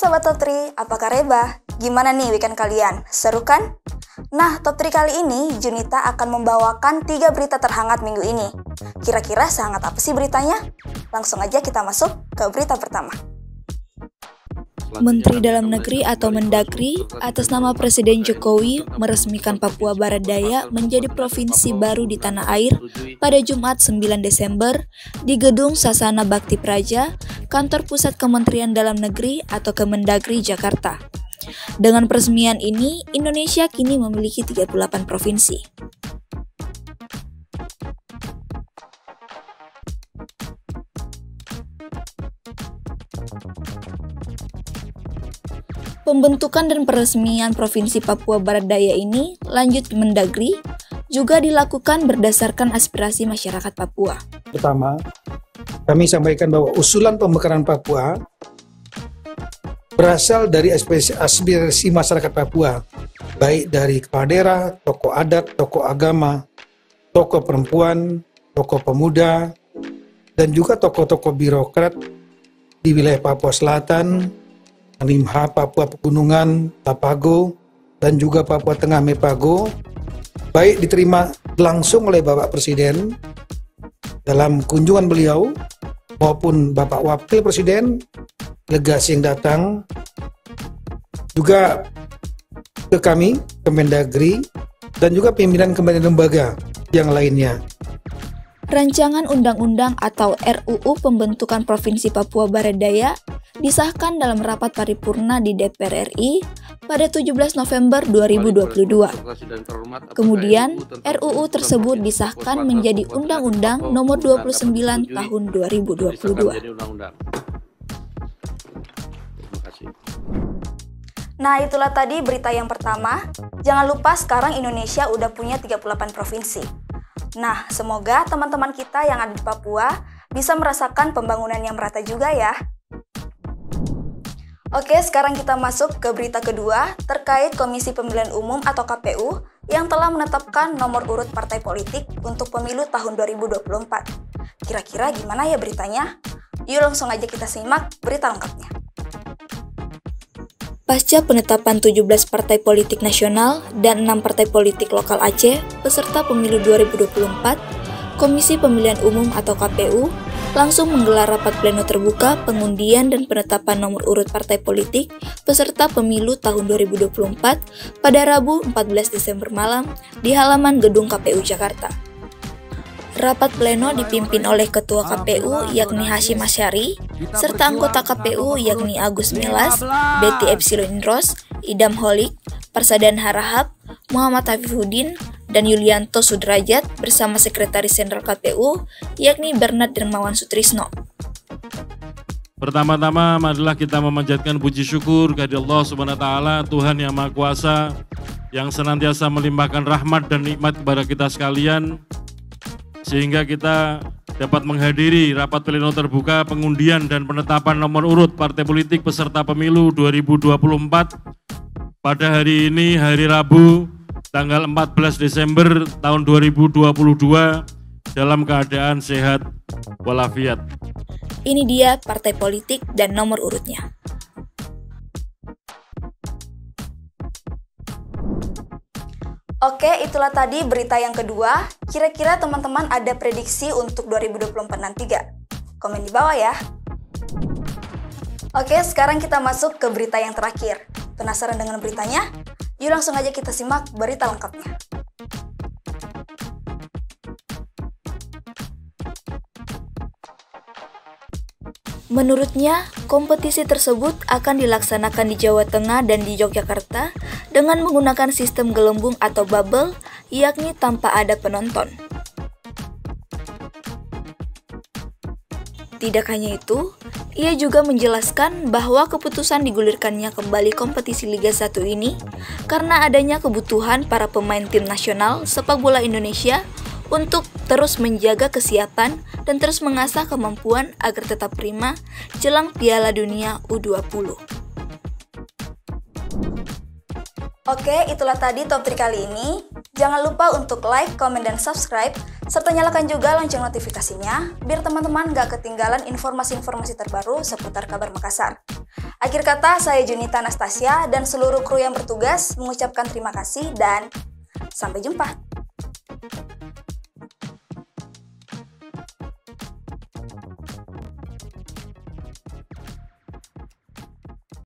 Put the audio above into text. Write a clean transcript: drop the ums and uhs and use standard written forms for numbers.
Sobat Top 3, apa kabar? Gimana nih weekend kalian? Seru kan? Nah, Top 3 kali ini, Junita akan membawakan 3 berita terhangat minggu ini. Kira-kira sehangat apa sih beritanya? Langsung aja kita masuk ke berita pertama. Menteri Dalam Negeri atau Mendagri atas nama Presiden Jokowi meresmikan Papua Barat Daya menjadi provinsi baru di tanah air pada Jumat 9 Desember di Gedung Sasana Bakti Praja, Kantor Pusat Kementerian Dalam Negeri atau Kemendagri Jakarta. Dengan peresmian ini, Indonesia kini memiliki 38 provinsi. Pembentukan dan peresmian Provinsi Papua Barat Daya ini, lanjut Mendagri, juga dilakukan berdasarkan aspirasi masyarakat Papua. Pertama, kami sampaikan bahwa usulan pemekaran Papua berasal dari aspirasi masyarakat Papua, baik dari kepala daerah, tokoh adat, tokoh agama, tokoh perempuan, tokoh pemuda, dan juga tokoh-tokoh birokrat di wilayah Papua Selatan, Nimha, Papua Pegunungan, Tapago, dan juga Papua Tengah Mepago, baik diterima langsung oleh Bapak Presiden dalam kunjungan beliau maupun Bapak Wakil Presiden, delegasi yang datang, juga ke kami, Kemendagri, dan juga pimpinan kementerian lembaga yang lainnya. Rancangan Undang-Undang atau RUU Pembentukan Provinsi Papua Barat Daya disahkan dalam rapat paripurna di DPR RI pada 17 November 2022. Kemudian, RUU tersebut disahkan menjadi Undang-Undang Nomor 29 Tahun 2022. Nah, itulah tadi berita yang pertama. Jangan lupa sekarang Indonesia udah punya 38 provinsi. Nah, semoga teman-teman kita yang ada di Papua bisa merasakan pembangunan yang merata juga ya. Oke, sekarang kita masuk ke berita kedua terkait Komisi Pemilihan Umum atau KPU yang telah menetapkan nomor urut partai politik untuk pemilu tahun 2024. Kira-kira gimana ya beritanya? Yuk langsung aja kita simak berita lengkapnya. Pasca penetapan 17 partai politik nasional dan 6 partai politik lokal Aceh peserta pemilu 2024, Komisi Pemilihan Umum atau KPU langsung menggelar rapat pleno terbuka pengundian dan penetapan nomor urut partai politik peserta pemilu tahun 2024 pada Rabu 14 Desember malam di halaman gedung KPU Jakarta. Rapat pleno dipimpin oleh Ketua KPU yakni Hashim Asyari, serta anggota KPU yakni Agus Melas, Betty Epsilon Indros, Idam Holik, Parsadan Harahap, Muhammad Hafifuddin, dan Yulianto Sudrajat bersama Sekretaris Jenderal KPU yakni Bernard Dermawan Sutrisno. Pertama-tama marilah kita memanjatkan puji syukur kepada Allah Subhanahu wa taala, Tuhan yang Maha Kuasa yang senantiasa melimpahkan rahmat dan nikmat kepada kita sekalian, sehingga kita dapat menghadiri rapat pleno terbuka pengundian dan penetapan nomor urut partai politik peserta pemilu 2024 pada hari ini, hari Rabu, tanggal 14 Desember tahun 2022 dalam keadaan sehat walafiat. Ini dia partai politik dan nomor urutnya. Oke, itulah tadi berita yang kedua. Kira-kira teman-teman ada prediksi untuk 2024 nanti gak? Komen di bawah ya. Oke, sekarang kita masuk ke berita yang terakhir. Penasaran dengan beritanya? Yuk langsung aja kita simak berita lengkapnya. Menurutnya, kompetisi tersebut akan dilaksanakan di Jawa Tengah dan di Yogyakarta dengan menggunakan sistem gelembung atau bubble, yakni tanpa ada penonton. Tidak hanya itu, ia juga menjelaskan bahwa keputusan digulirkannya kembali kompetisi Liga 1 ini karena adanya kebutuhan para pemain tim nasional sepak bola Indonesia untuk terus menjaga kesiapan dan terus mengasah kemampuan agar tetap prima jelang Piala Dunia U20. Oke, itulah tadi top 3 kali ini. Jangan lupa untuk like, komen, dan subscribe, serta nyalakan juga lonceng notifikasinya, biar teman-teman gak ketinggalan informasi-informasi terbaru seputar kabar Makassar. Akhir kata, saya Junita Anastasia dan seluruh kru yang bertugas mengucapkan terima kasih dan sampai jumpa.